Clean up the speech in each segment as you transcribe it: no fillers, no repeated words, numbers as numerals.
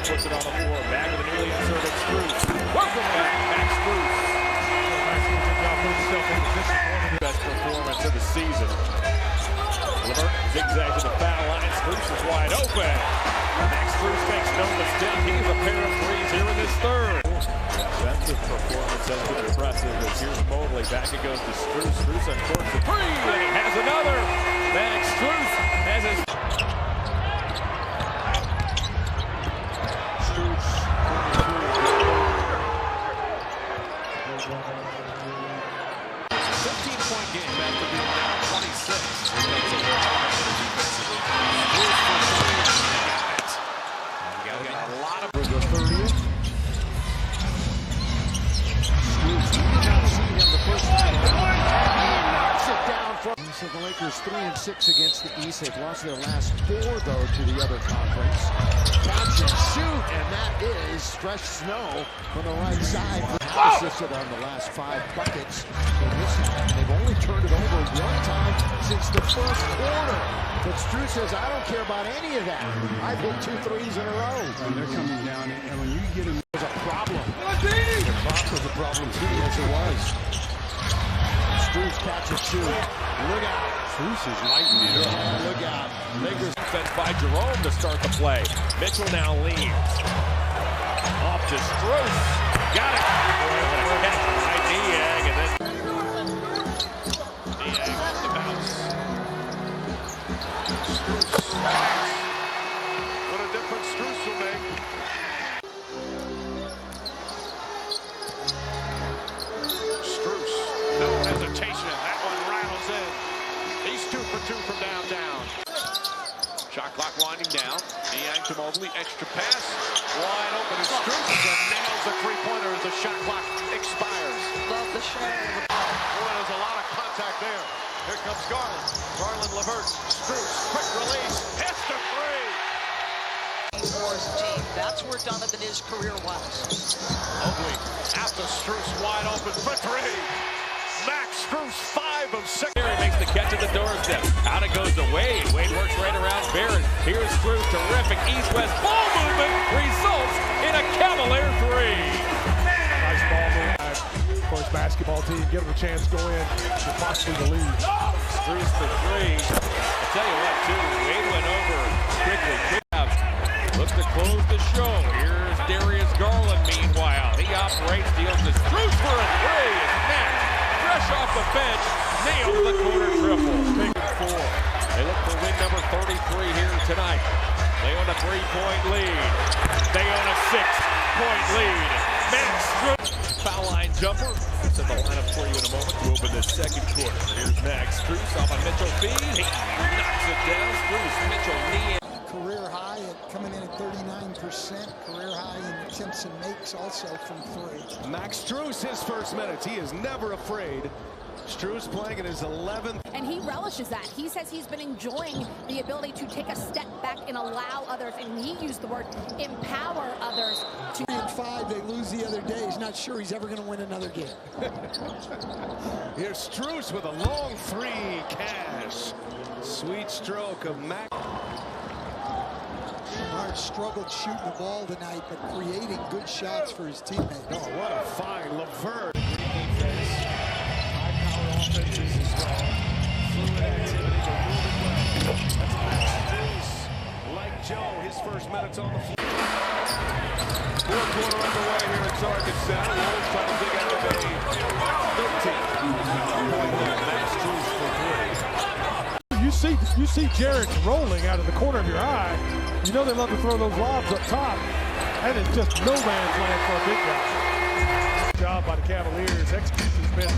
puts it on the floor. Back with the newly inserted Strus. Welcome back, Max Strus. Best performance of the season. Levert zigzags to the foul line. Strus is wide open. Max Strus makes no mistake. He's a pair of threes here in this third. Defensive performance has been impressive. As here's Mobley. Back it goes to Strus. Strus uncorks the three, and he has another. Max Strus has his. Strus. 15-point game after being down 26. A lot of the 30th. So the Lakers 3-6 against the East. They've lost their last 4, though, to the other conference. Catch and shoot, and that is Fresh Snow from the right side. Assisted on the last 5 buckets. They've only turned it over 1 time since the first quarter. But Strus says, I don't care about any of that. I've hit 2 threes in a row. And they're coming down, and when you get them, there's a problem. The clock was a problem, too. Yes, it was. Strus catch and shoot. Look out. Strus is lighting it up. Yeah, look out. Lakers Defense by Jerome to start the play. Mitchell now leads. Off to Strus. Got it. Catch by Diag, and then Diag off the bounce. Strus. What a difference Strus will make. Strus. No hesitation. That one rattles in. He's 2 for 2 from downtown. Shot clock winding down. Diag to Mobley. Extra pass. Wide open is Strus. And nails the three-pointer as the shot clock expires. Love the show. Boy, there's a lot of contact there. Here comes Garland. Garland, Levert. Strus. Quick release. Hits the three. Wars team. That's where Donovan is career-wise. Mobley. After Strus wide open for 3. Max Strus, 5 of 6. He makes the catch at the doorstep. Out it goes to Wade. Wade works right around Barrett. Here's Strus. Terrific east-west ball movement results in a Cavalier 3. Nice ball movement. Of course, basketball team give them a chance to go in to possibly the lead. Strus for 3. I'll tell you what, too. Wade went over quickly. Looks to close the show. Here's Darius Garland, meanwhile. He operates, deals to Strus for a 3. It's Max. Fresh off the bench, nailed the corner triple. Big 4. They look for win number 33 here tonight. They own a 3-point lead. They own a 6-point lead. Max Strus. Foul line jumper. It's in the lineup for you in a moment to open the second quarter. Here's Max Strus off a Mitchell feed. He knocks it down. Strus, Mitchell, knee. Career high coming in at 39%. Career high in attempts and makes also from 3. Max Strus, his first minutes. He is never afraid. Strus playing in his 11th. And he relishes that. He says he's been enjoying the ability to take a step back and allow others, and he used the word empower others. 3-5, they lose the other day. He's not sure he's ever going to win another game. Here's Strus with a long 3. Cash. Sweet stroke of Max. Bernard struggled shooting the ball tonight, but creating good shots for his teammates. Oh, what a find. Levert. High-power offenses as well. Fluid activity. They're moving well. That's Max Strus. Like Joe, his first minutes on the floor. Fourth quarter underway here at Target Center. Wolves trying to dig out of a 13. Max Strus for 3. You see Jared rolling out of the corner of your eye. You know they love to throw those lobs up top. And it's just no man's land for a big guy. Good job by the Cavaliers. Execution's been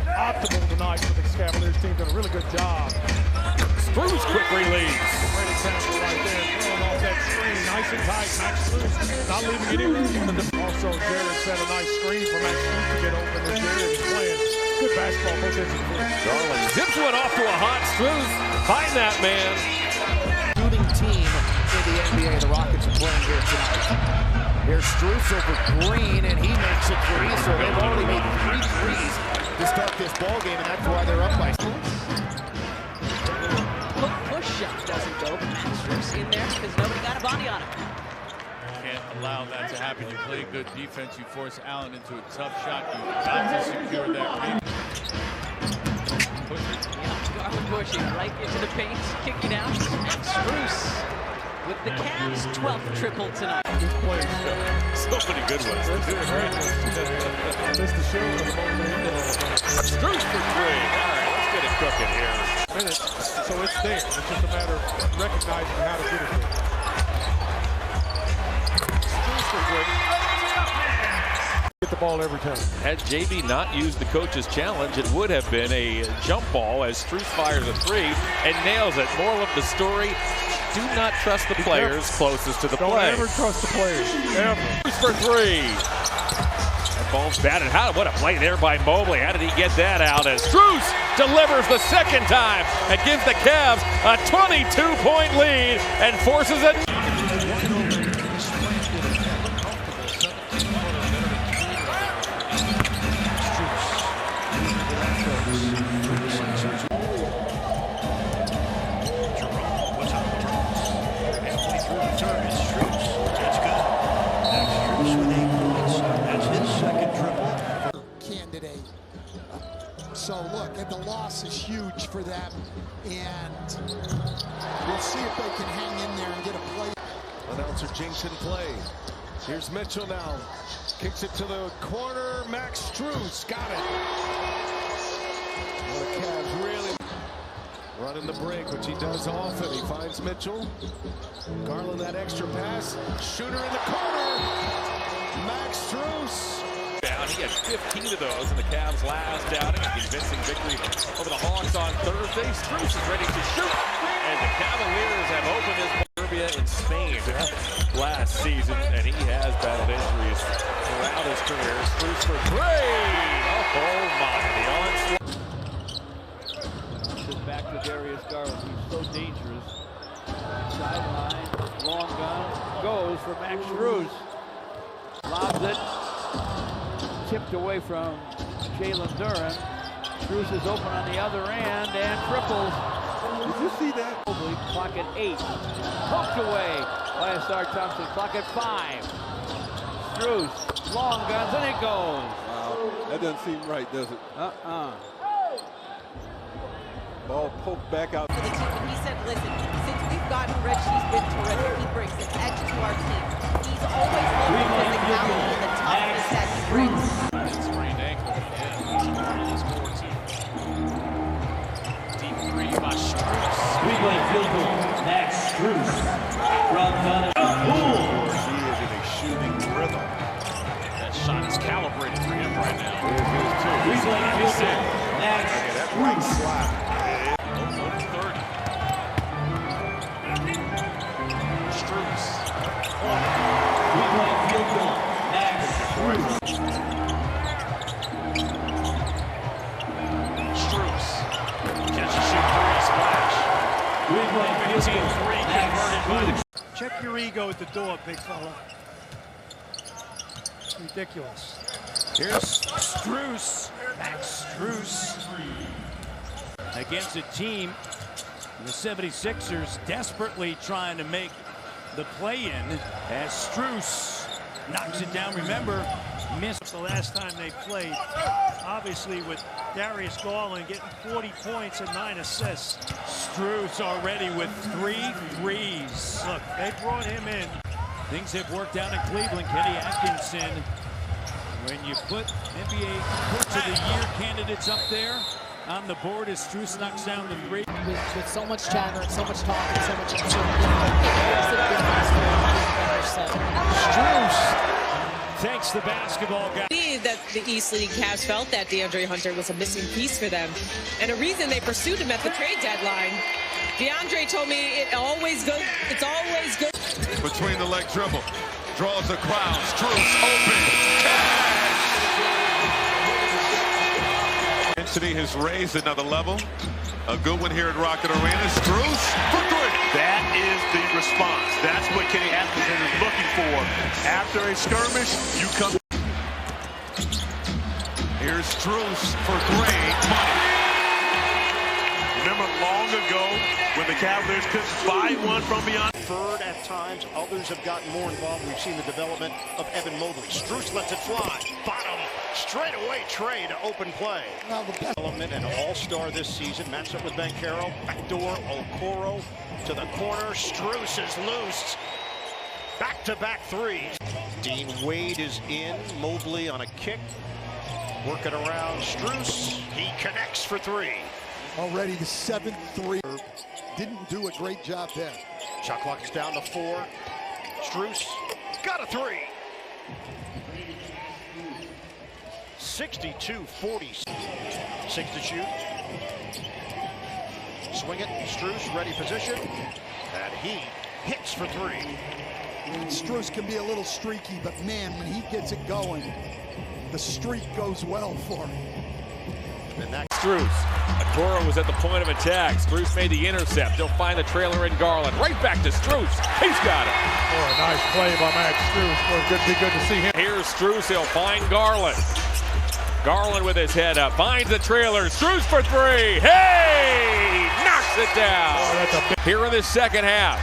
optimal tonight for the Cavaliers team. Done a really good job. Strus quick release. Great example right there. Throwing off that screen nice and tight. Max Strus not leaving any room for the Also, Jared set a nice screen for Max Strus to get open. And Jared is playing good basketball both ends of the floor. Garland zips one off to a hot Strus. Find that man. Shooting team in the NBA. The Rockets are playing here tonight. Here's Strus over Green, and he makes a 3. So they've already made 3 threes to start this ball game, and that's why they're up by. Push shot doesn't go, but Strus in there because nobody got a body on him. can't allow that to happen. You play good defense, you force Allen into a tough shot. You've got to secure that rebound. Garland pushing right into the paint, kicking out. And Strus with the Cavs' 12th triple tonight. So many good ones. They're doing great. Missed the show for the moment. Strus for three. All right, let's get it cooking here. So it's there. It's just a matter of recognizing how to get it there. Strus for three. Get the ball every time. Had JB not used the coach's challenge, it would have been a jump ball as Strus fires a three and nails it. Moral of the story, do not trust the players closest to the play. Don't ever trust the players, ever. Strus for three. That ball's batted. What a play there by Mobley. How did he get that out as Strus delivers the second time and gives the Cavs a 22-point lead and forces it. So look, and the loss is huge for them, and we'll see if they can hang in there and get a play. Announcer Jinx in play. Here's Mitchell now. Kicks it to the corner. Max Strus got it. Well, the Cavs really running the break, which he does often. He finds Mitchell. Garland that extra pass. Shooter in the corner. Max Strus. He had 15 of those in the Cavs' last outing. A convincing victory over the Hawks on Thursday. Strus is ready to shoot. And the Cavaliers have opened his Serbia in Spain last season. And he has battled injuries throughout his career. Strus for three. Oh my. The onslaught. Back to Darius Garland. He's so dangerous. Sideline. Long gun. Goes for Max Strus. Lobs it. Tipped away from Jalen Duren. Strus is open on the other end and triples. Did you see that? Clock at 8. Poked away by Asar Thompson. Clock at 5. Strus, long guns, and it goes. Wow, that doesn't seem right, does it? Ball poked back out. He said, listen, since we've gotten Rich, he's been terrific. He brings an edge to our team. He's always loved the physicality and the toughness that he brings. Sprained ankle. Deep three by Strus. Three-point field goal. Max Strus. He is in a shooting rhythm. That shot is calibrated for him right now. Three-point field goal. Max Strus. Three-point field goal. Max Strus. Strus. Catch and shoot three, splash. Three-point field goal. Max Strus. Check your ego at the door, big fella. Ridiculous. Here's Strus. Max Strus. Against a team, the 76ers desperately trying to make the play-in as Strus knocks it down. Remember, missed The last time they played, obviously with Darius Garland getting 40 points and 9 assists. Strus already with 3 threes. Look, they brought him in. Things have worked out in Cleveland. Kenny Atkinson, when you put NBA Coach of the Year candidates up there on the board as Strus knocks down the 3. With so much chatter and so much talk and so much Strus takes the basketball guy. That the East League Cavs felt that DeAndre Hunter was a missing piece for them, and a reason they pursued him at the trade deadline. DeAndre told me it's always good. Between the leg dribble. Draws the crowd. Strus open. Intensity has raised another level. A good one here at Rocket Arena. Strus for three. That is the response. That's what Kenny Atkinson is looking for. After a skirmish, you come. Here's Strus for three. Money. Remember long ago when the Cavaliers couldn't buy one from beyond? Third at times, others have gotten more involved. We've seen the development of Evan Mobley. Strus lets it fly. Bottom, straightaway trade to open play. Development and all-star this season. Matched up with Banchero. Backdoor, Okoro to the corner. Strus is loose. Back-to-back threes. Dean Wade is in. Mobley on a kick. Working around Strus. He connects for three. Already the 7th three. Didn't do a great job there. Shot clock is down to 4. Strus got a three. 62-40. 6 to shoot. Swing it. Strus ready position. And he hits for three. Strus can be a little streaky, but man, when he gets it going, the streak goes well for him. And that Strus. Okoro was at the point of attack. Strus made the intercept. He'll find the trailer in Garland. Right back to Strus. He's got it. Oh, a nice play by Max Strus. Well, be good to see him. Here's Strus. He'll find Garland. Garland with his head up. Finds the trailer. Strus for three. Hey! Knocks it down. Oh, here in the second half.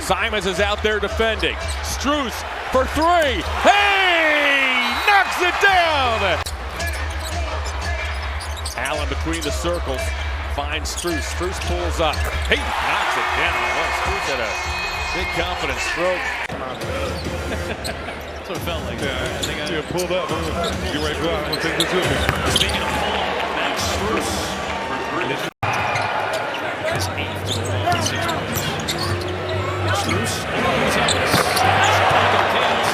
Simons is out there defending. Strus for three. Hey! Knocks it down. Allen between the circles, finds Strus. Strus pulls up. He knocks it down. Well, Strus had a big confidence stroke. That's what it felt like. Yeah, I think I pulled up. Get ready to go out. I'm going to take this with me. Speaking of pull, Max Strus. His 8th to the line, 6 points. Strus, he's out of Chicago Kings.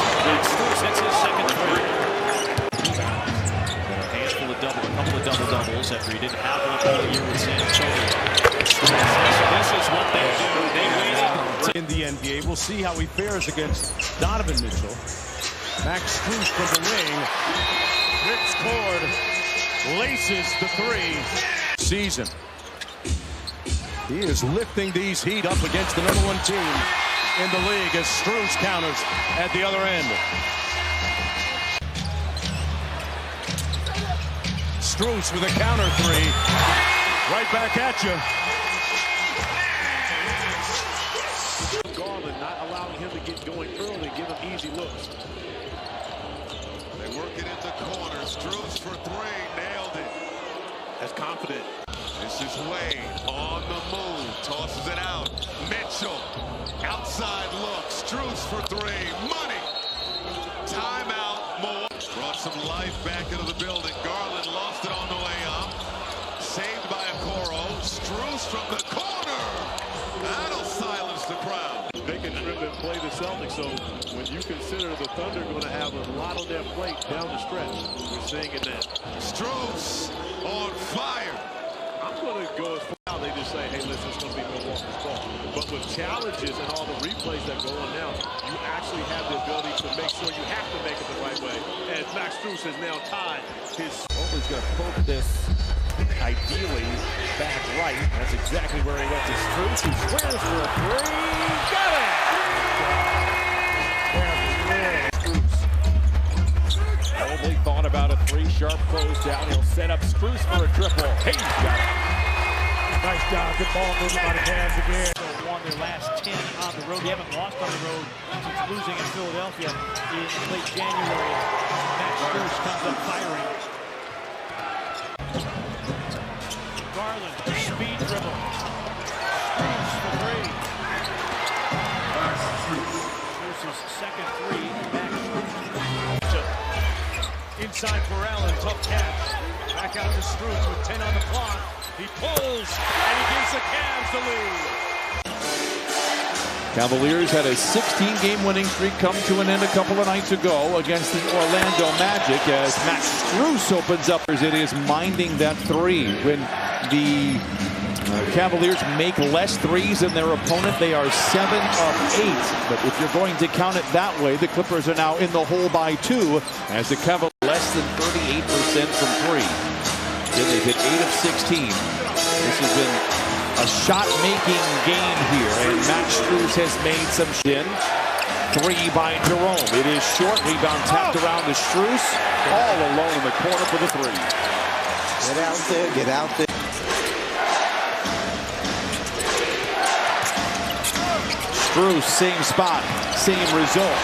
Strus hits his second three. A couple of double-doubles after he didn't have one all year with San Antonio. This is what they do. They waited in the NBA. We'll see how he fares against Donovan Mitchell. Max Strus from the wing. Rips cord. Laces the three. Season. He is lifting these Heat up against the #1 team in the league as Strus counters at the other end. Strus with a counter three. Right back at you. Garland not allowing him to get going early, give him easy looks. They work it into corner. Strus for three. Nailed it. That's confident. This is Wade on the move. Tosses it out. Mitchell. Outside look. Strus for three. Money. Timeout. More. Brought some life back into the building. Garland lost it on the way up. Saved by Okoro. Strus from the corner. That'll silence the crowd. They can trip and play the Celtics, so when you consider the Thunder going to have a lot on their plate down the stretch, we're seeing it now. Strus on fire. I'm going to go as far as they just say, hey, listen, it's going to be Milwaukee's ball. But with challenges and all the replays that go on now, you actually have the ability to make sure you have to make it the right way. And Max Strus has now tied his... Mobley's going to poke this ideally back right. That's exactly where he went to Strus. He squares for a three. Got it! Mobley thought about a three. Sharp close down. He'll set up Strus for a triple. Hey, he's got it. Nice job. Good ball movement by the Cavs again. So won their last 10 on the road. They haven't lost on the road since losing in Philadelphia in late January. Max Strus comes up firing. Garland, speed dribble. Strus for three. Strus's second three. Max Strus. Inside for Allen. Tough catch. Back out to Strus with 10 on the clock. He pulls, and he gives the Cavs the lead. Cavaliers had a 16-game winning streak come to an end a couple of nights ago against the Orlando Magic as Max Strus opens up. It is minding that three. When the Cavaliers make less threes than their opponent, they are 7 of 8. But if you're going to count it that way, the Clippers are now in the hole by 2 as the Cavaliers less than 38% from three. Then they've hit 8 of 16. This has been a shot-making game here, and Max Strus has made some in. Three by Jerome. It is short. Rebound tapped around to Strus. All alone in the corner for the three. Get out there. Get out there. Strus, same spot, same result.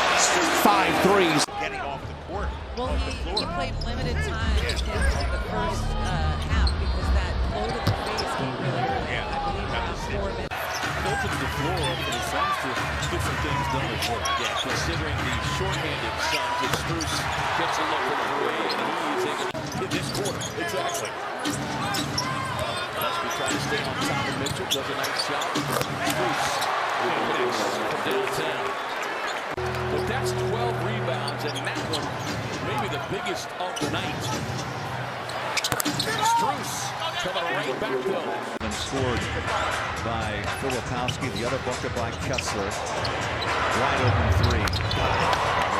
5 threes. Getting off the court. Well, he played limited time in the first half because that load of the face came really early. I believe around 4 minutes. Opens the floor up for the Suns to get some things done at work. Yeah, considering the shorthanded Suns, and Strus gets a look at the way, and he's able to hit this quarter. Exactly. Must be trying to stay on top of Mitchell. Does a nice job. Strus with the mix from downtown. But that's 12 rebounds, and that one maybe the biggest of the night. Strus coming right back though. And scored by Filipowski, the other bucket by Kessler. Wide open 3. I don't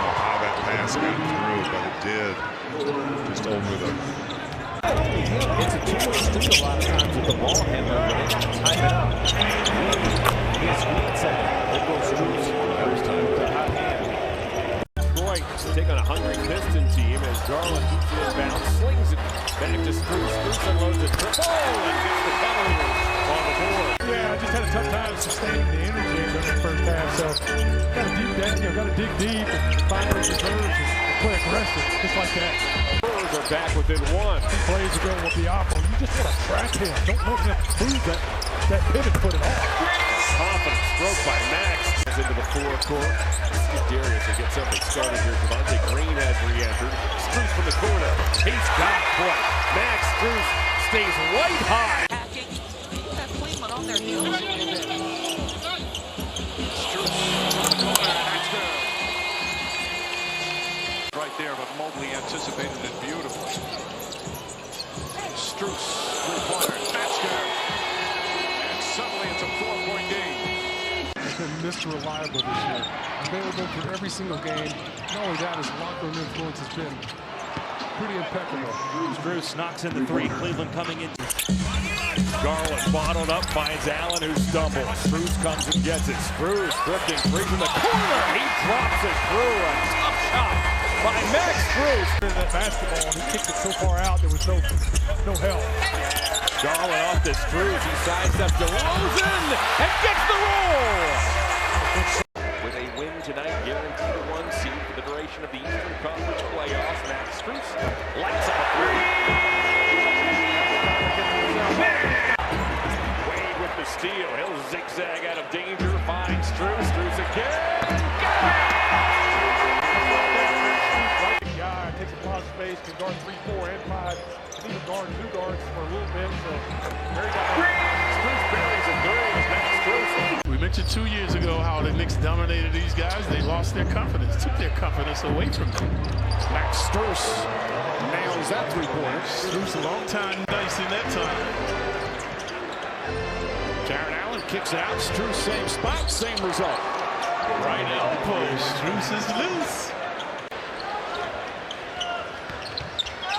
know how that pass got through, but it did. Just over the. It's a two-way street a lot of times with the ball handler, but they got to time it out. He has screens at it. There goes Strus. First time with a hot hand. Detroit taking a hungry Piston team as Garland keeps it inbound, slings it back to Strus. Strus unloads it. Oh, and gets the Cavaliers on the board. Yeah, I just had a tough time sustaining the energy in the first half. So got to deep down, got to dig deep and find those reserves and play aggressive, just like that. Spurs are back within 1. 2 plays ago with the oppo, you just want to track him. Don't let him lose that pivot foot at all. Confident stroke by Max into the forecourt. Darius will get something started here. Devontae Green has re-entered. Strus from the corner. He's got it. Boy, Max Strus stays white high. That Cleveland on their heels a little bit. Strus from the corner, and that's good. Right there, but Mobley anticipated it beautifully. Strus, three-pointer, that's good. And suddenly it's a 4-point game. He's been Mr. Reliable this year. Available for every single game. Not only that, his locker room influence has been pretty impeccable. Strus knocks in the 3. Cleveland coming in. Garland bottled up, finds Allen who stumbles. Strus comes and gets it. Strus drifting free from the corner. He drops it through. A tough shot by Max Strus. That basketball, he kicked it so far out, there was no help. Garland off to Strus. He sidesteps DeRozan and gets the roll. With a win tonight, guaranteed a 1 seed for the duration of the Eastern Conference playoffs. Max Strus lights up a 3. Wade with the steal. He'll zigzag out of danger. Finds Strus. Strus again. Right guy takes a lot of space, can guard 3, 4, and 5. Can even guard 2 guards for a little bit. So very Strus buries a 3. Max Strus. We mentioned 2 years ago how the Knicks dominated these guys. They lost their confidence, took their confidence away from them. Max Strus nails that 3-pointer. Strus a long time nice in that time. Jared Allen kicks it out. Strus same spot, same result. Right elbow. Strus is loose.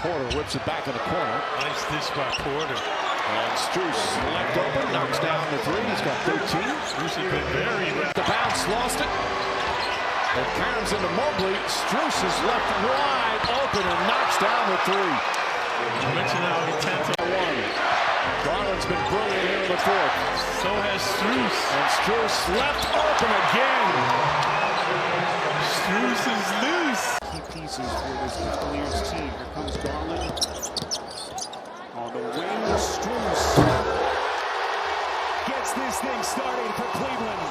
Porter whips it back in the corner. Nice dish by Porter. And Strus left open, knocks down the 3. He's got 13. Strus has been very rapid. The bounce, lost it. It caroms into Mobley. Strus is left wide open and knocks down the 3. I mentioned how he tends to 1. Garland's been brilliant here in the 4th. So has Strus. And Strus left open again. Strus is loose. Key pieces for this Cavaliers team. Here comes Garland. On the wing, Strus gets this thing started for Cleveland.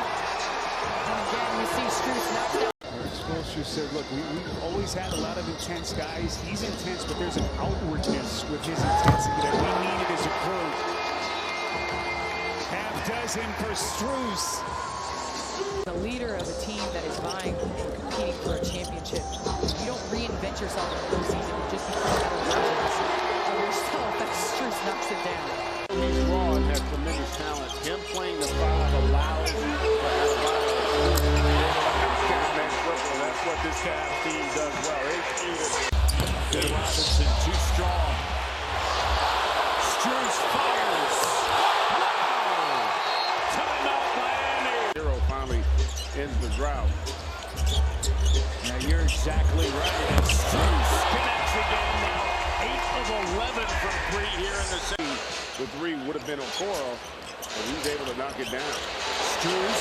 Again, we see Strus knocked down. Spoelstra said, look, we've always had a lot of intense guys. He's intense, but there's an outwardness with his intensity that we needed as a crew. Half dozen for Strus. The leader of a team that is vying and competing for a championship. You don't reinvent yourself in the postseason. You just become better versions of yourself. That Strus knocks it down. He's raw and has tremendous talent. Him playing the 5 allows That's what this Cavs team does well. Bill Robinson too strong. Strus fires. Wow! Timeout Miami. Hero finally ends the drought. Now you're exactly right. And Strus connects again now. 8 of 11 from 3 here in the second. The 3 would have been on Coro, but he's able to knock it down. Strus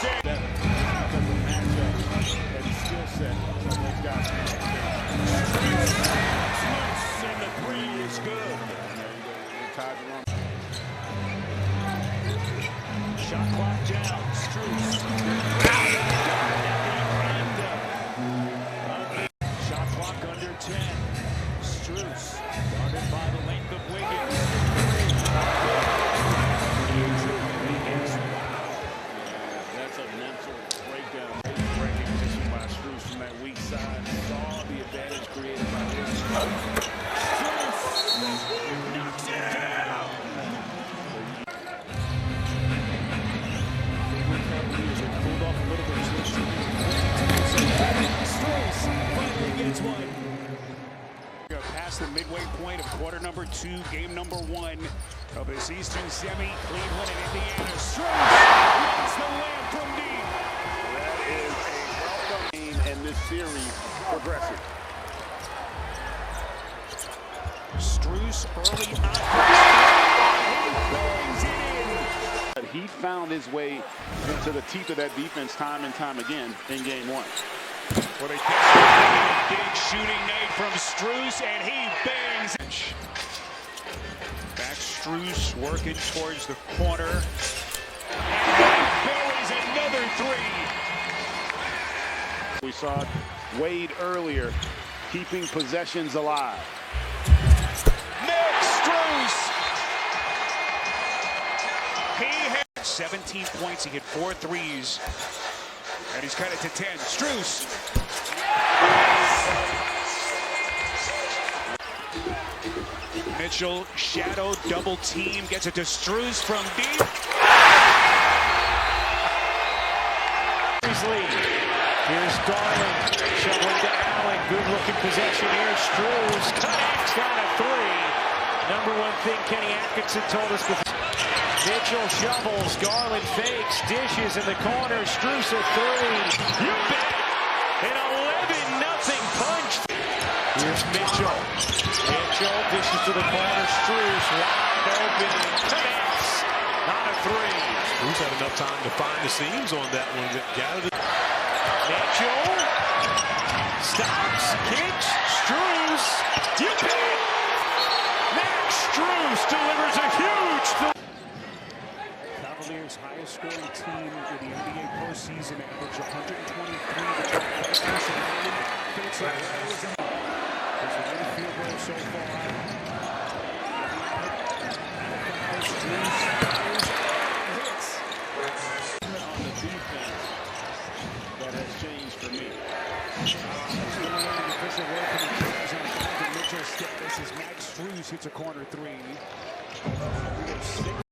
6. Because of the matchup and skill set of those guys. And the 3 is good. Shot clock down. Strus. Shot clock under 10. Strus guarded by the length of Wiggins. That's a mental breakdown. Breaking position by Strus from that weak side. Saw the advantage created by his. Strus knocks it down. Pulled off a little bit. Strus finally gets one. Past the midway point of quarter number 2, game number 1 of this Eastern Semi, Cleveland and Indiana. Strus hits the layup from deep. That is a welcome game, and this series progressive. Strus early on. He found his way into the teeth of that defense time and time again in game 1. What a big shooting night from Strus, and he bangs. Back Strus working towards the corner. And buries another 3. We saw Wade earlier keeping possessions alive. Next, Strus. He had 17 points. He hit 4 threes. And he's cut it to 10. Strus. Mitchell, shadow, double team, gets it to Strus from deep. Here's Darling, shoveling to Allen. Good looking possession here. Strus connects down a 3. Number 1 thing Kenny Atkinson told us before. Mitchell shovels, Garland fakes, dishes in the corner, Strus a 3. You bet! An 11-0 punch. Here's Mitchell. Mitchell dishes to the corner, Strus wide open, connects, not a 3. Who's had enough time to find the seams on that one? Gathered it. Mitchell stops, kicks, Strus. You bet! Max Strus delivers a huge. Cavaliers' highest scoring team in the NBA postseason, average 123. There's a new field goal so far. Hits on the defense. That has changed for me. The official word from the Cavs on Donovan Mitchell's status as Max Strus hits a corner 3.